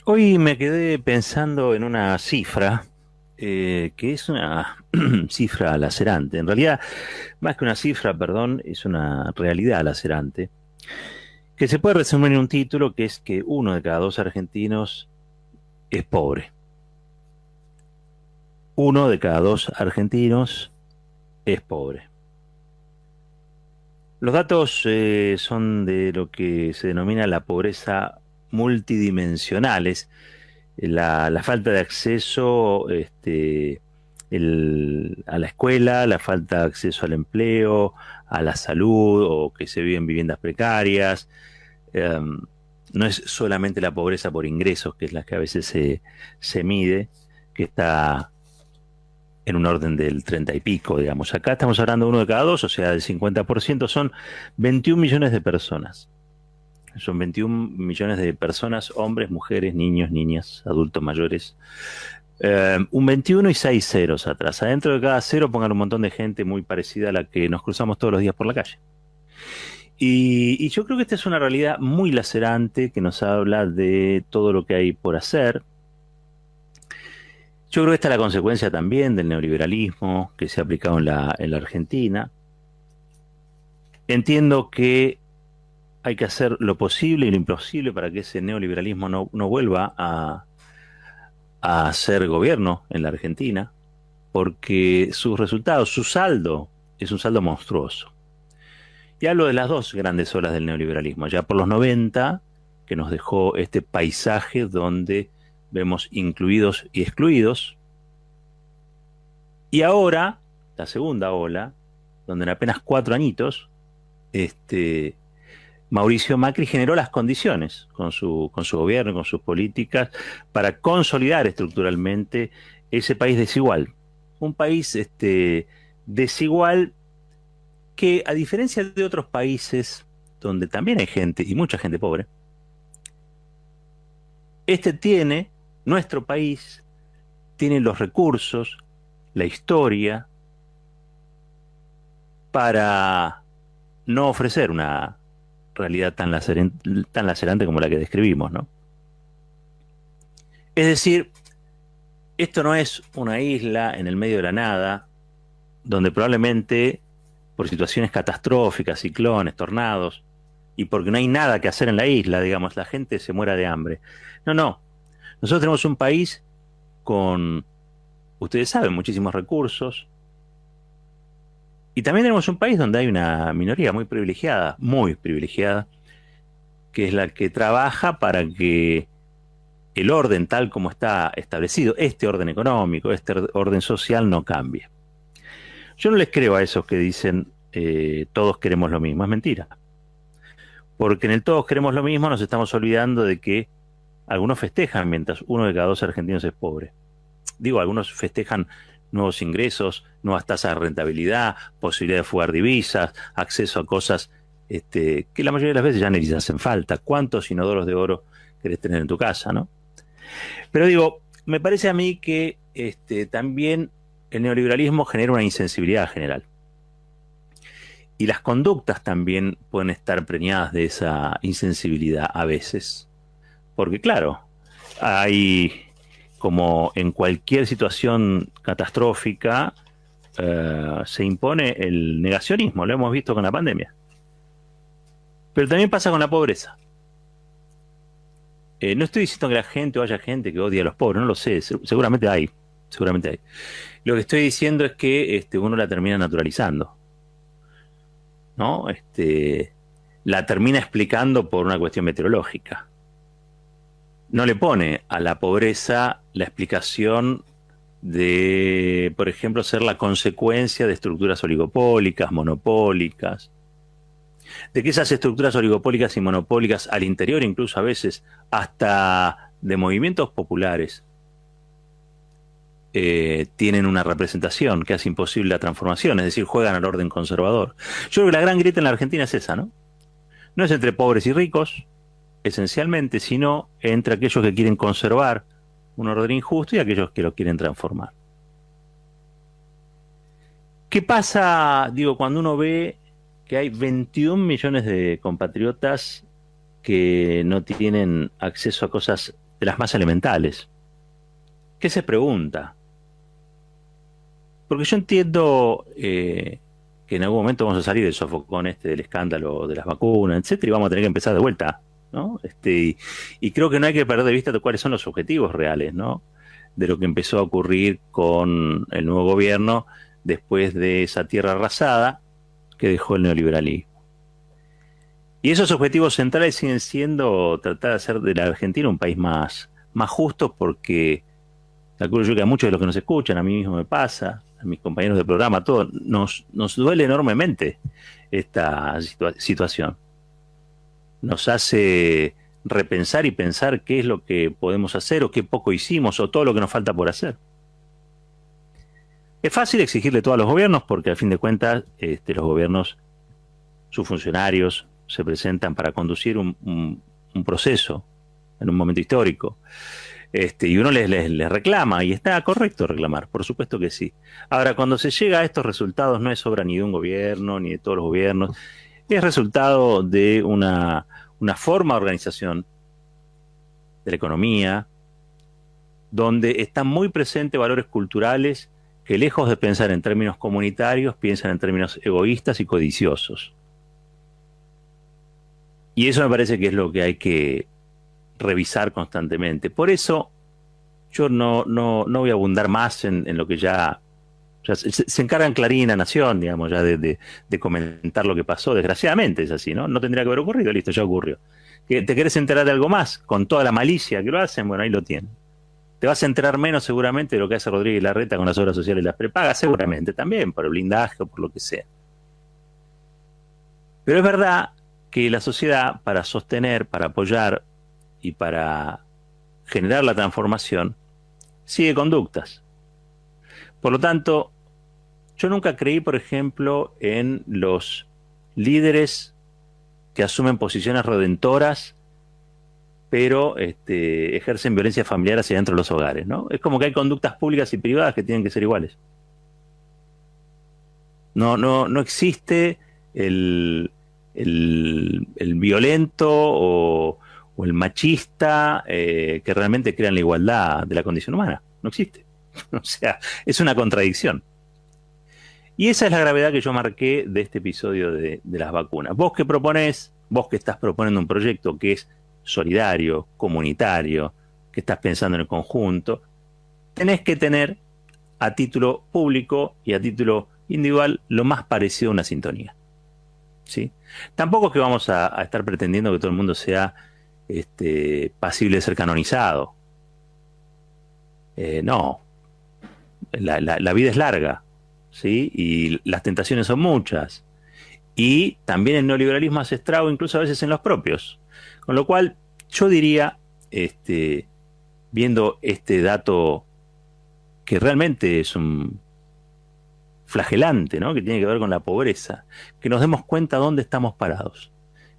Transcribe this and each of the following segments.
Hoy me quedé pensando en una cifra, que es una cifra lacerante. En realidad, más que una cifra, perdón, es una realidad lacerante, que se puede resumir en un título que es que uno de cada dos argentinos es pobre. Uno de cada dos argentinos es pobre. Los datos son de lo que se denomina la pobreza multidimensional, es la falta de acceso a la escuela, la falta de acceso al empleo, a la salud o que se vive en viviendas precarias. Eh, no es solamente la pobreza por ingresos, que es la que a veces se mide, que está en un orden del 30 y pico, digamos. Acá estamos hablando de uno de cada dos, o sea, del 50%, son 21 millones de personas. Son 21 millones de personas, hombres, mujeres, niños, niñas, adultos mayores. Un 21 y 6 ceros atrás. Adentro de cada cero pongan un montón de gente muy parecida a la que nos cruzamos todos los días por la calle. Y yo creo que esta es una realidad muy lacerante que nos habla de todo lo que hay por hacer. Yo creo que esta es la consecuencia también del neoliberalismo que se ha aplicado en la Argentina. Entiendo que hay que hacer lo posible y lo imposible para que ese neoliberalismo no vuelva a hacer gobierno en la Argentina, porque sus resultados, su saldo, es un saldo monstruoso. Y hablo de las dos grandes olas del neoliberalismo, ya por los 90, que nos dejó este paisaje donde vemos incluidos y excluidos, y ahora, la segunda ola, donde en apenas 4 añitos, este, Mauricio Macri generó las condiciones con su gobierno, con sus políticas, para consolidar estructuralmente ese país desigual. Un país desigual que, a diferencia de otros países donde también hay gente, y mucha gente pobre, tiene, nuestro país, tiene los recursos, la historia, para no ofrecer una realidad tan lacerante como la que describimos, ¿no? Es decir, esto no es una isla en el medio de la nada, donde probablemente por situaciones catastróficas, ciclones, tornados, y porque no hay nada que hacer en la isla, digamos, la gente se muera de hambre. No, no. Nosotros tenemos un país con, ustedes saben, muchísimos recursos, y también tenemos un país donde hay una minoría muy privilegiada, que es la que trabaja para que el orden tal como está establecido, este orden económico, este orden social, no cambie. Yo no les creo a esos que dicen todos queremos lo mismo, es mentira. Porque en el todos queremos lo mismo nos estamos olvidando de que algunos festejan mientras uno de cada dos argentinos es pobre. Digo, algunos festejan nuevos ingresos, nuevas tasas de rentabilidad, posibilidad de fugar divisas, acceso a cosas que la mayoría de las veces ya ni les hacen falta. ¿Cuántos inodoros de oro querés tener en tu casa, no? Pero digo, me parece a mí que también el neoliberalismo genera una insensibilidad general. Y las conductas también pueden estar preñadas de esa insensibilidad a veces. Porque claro, hay, como en cualquier situación catastrófica, se impone el negacionismo, lo hemos visto con la pandemia. Pero también pasa con la pobreza. No estoy diciendo que la gente o haya gente que odie a los pobres, no lo sé, seguramente hay, seguramente hay. Lo que estoy diciendo es que uno la termina naturalizando, ¿no? La termina explicando por una cuestión meteorológica. No le pone a la pobreza la explicación de, por ejemplo, ser la consecuencia de estructuras oligopólicas, monopólicas, de que esas estructuras oligopólicas y monopólicas al interior, incluso a veces hasta de movimientos populares, tienen una representación que hace imposible la transformación, es decir, juegan al orden conservador. Yo creo que la gran grieta en la Argentina es esa, ¿no? No es entre pobres y ricos, esencialmente, sino entre aquellos que quieren conservar un orden injusto y aquellos que lo quieren transformar. ¿Qué pasa, digo, cuando uno ve que hay 21 millones de compatriotas que no tienen acceso a cosas de las más elementales. ¿Qué se pregunta? Porque yo entiendo que en algún momento vamos a salir del sofocón del escándalo de las vacunas, etcétera, y vamos a tener que empezar de vuelta, ¿no? Y creo que no hay que perder de vista de cuáles son los objetivos reales, ¿no? De lo que empezó a ocurrir con el nuevo gobierno después de esa tierra arrasada que dejó el neoliberalismo. Y esos objetivos centrales siguen siendo tratar de hacer de la Argentina un país más justo, porque calculo yo que a muchos de los que nos escuchan, a mí mismo me pasa, a mis compañeros de programa, a todos, nos duele enormemente esta situación. Nos hace repensar y pensar qué es lo que podemos hacer o qué poco hicimos o todo lo que nos falta por hacer. Es fácil exigirle todo a los gobiernos porque al fin de cuentas los gobiernos, sus funcionarios se presentan para conducir un proceso en un momento histórico. Y uno les reclama, y está correcto reclamar, por supuesto que sí. Ahora, cuando se llega a estos resultados, no es obra ni de un gobierno, ni de todos los gobiernos, es resultado de una forma de organización de la economía, donde están muy presentes valores culturales que, lejos de pensar en términos comunitarios, piensan en términos egoístas y codiciosos. Y eso me parece que es lo que hay que revisar constantemente. Por eso yo no voy a abundar más en lo que ya se encargan Clarín, La Nación, digamos, ya de comentar lo que pasó. Desgraciadamente es así, ¿no? No tendría que haber ocurrido, listo, ya ocurrió. ¿Que te querés enterar de algo más? Con toda la malicia que lo hacen, bueno, ahí lo tienen. Te vas a enterar menos seguramente de lo que hace Rodríguez Larreta con las obras sociales y las prepagas, seguramente también, por el blindaje o por lo que sea. Pero es verdad que la sociedad, para sostener, para apoyar y para generar la transformación, sigue conductas. Por lo tanto, yo nunca creí, por ejemplo, en los líderes que asumen posiciones redentoras, pero ejercen violencia familiar hacia dentro de los hogares, ¿no? Es como que hay conductas públicas y privadas que tienen que ser iguales. No existe el violento o el machista que realmente crea en la igualdad de la condición humana. No existe. O sea, es una contradicción. Y esa es la gravedad que yo marqué de este episodio de las vacunas. Vos que proponés, vos que estás proponiendo un proyecto que es solidario, comunitario, que estás pensando en el conjunto, tenés que tener a título público y a título individual lo más parecido a una sintonía. ¿Sí? Tampoco es que vamos a estar pretendiendo que todo el mundo sea pasible de ser canonizado. No. La vida es larga, ¿sí? Y las tentaciones son muchas. Y también el neoliberalismo hace estrago incluso a veces en los propios. Con lo cual, yo diría, viendo este dato que realmente es un flagelante, ¿no? Que tiene que ver con la pobreza, que nos demos cuenta dónde estamos parados,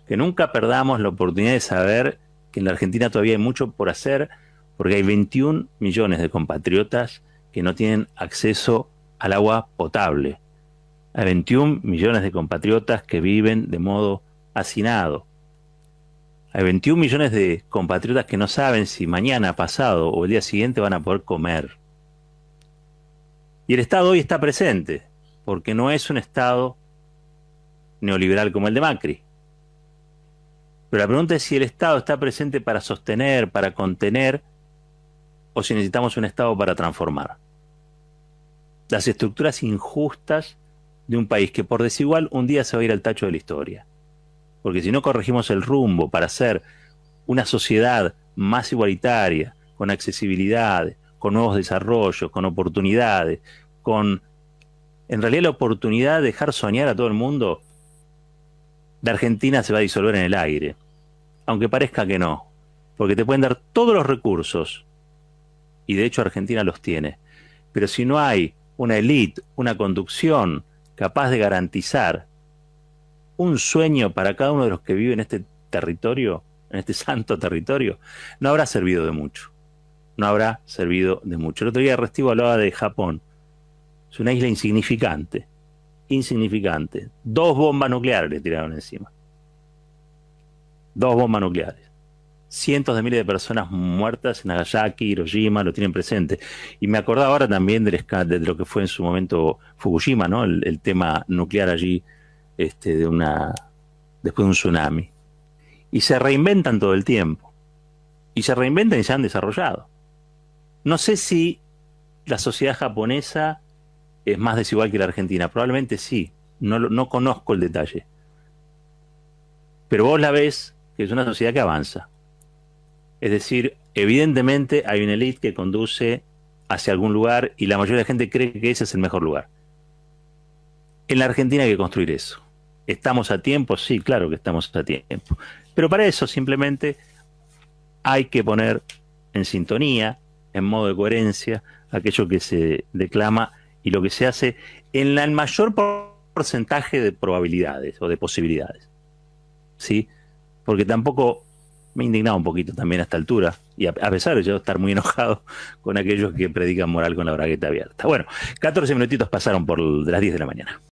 que nunca perdamos la oportunidad de saber que en la Argentina todavía hay mucho por hacer, porque hay 21 millones de compatriotas que no tienen acceso al agua potable. Hay 21 millones de compatriotas que viven de modo hacinado. Hay 21 millones de compatriotas que no saben si mañana, pasado o el día siguiente van a poder comer. Y el Estado hoy está presente, porque no es un Estado neoliberal como el de Macri. Pero la pregunta es si el Estado está presente para sostener, para contener, o si necesitamos un Estado para transformar. Las estructuras injustas de un país que por desigual un día se va a ir al tacho de la historia. Porque si no corregimos el rumbo para ser una sociedad más igualitaria, con accesibilidad, con nuevos desarrollos, con oportunidades, con en realidad la oportunidad de dejar soñar a todo el mundo, la Argentina se va a disolver en el aire. Aunque parezca que no. Porque te pueden dar todos los recursos, y de hecho Argentina los tiene. Pero si no hay una élite, una conducción capaz de garantizar un sueño para cada uno de los que vive en este territorio, en este santo territorio, no habrá servido de mucho. No habrá servido de mucho. El otro día Restivo hablaba de Japón. Es una isla insignificante. Insignificante. 2 bombas nucleares le tiraron encima. 2 bombas nucleares. cientos de miles de personas muertas en Nagasaki, Hiroshima, lo tienen presente. Y me acordaba ahora también de lo que fue en su momento Fukushima, ¿no? El tema nuclear allí, de después de un tsunami. Y se reinventan todo el tiempo. Y se reinventan y se han desarrollado. No sé si la sociedad japonesa es más desigual que la argentina. Probablemente sí. No conozco el detalle. Pero vos la ves que es una sociedad que avanza. Es decir, evidentemente hay una élite que conduce hacia algún lugar y la mayoría de la gente cree que ese es el mejor lugar. En la Argentina hay que construir eso. ¿Estamos a tiempo? Sí, claro que estamos a tiempo. Pero para eso simplemente hay que poner en sintonía, en modo de coherencia, aquello que se declama y lo que se hace en el mayor porcentaje de probabilidades o de posibilidades. ¿Sí? Porque tampoco me he indignado un poquito también a esta altura, y a pesar de yo estar muy enojado con aquellos que predican moral con la bragueta abierta. Bueno, 14 minutitos pasaron por de las 10 de la mañana.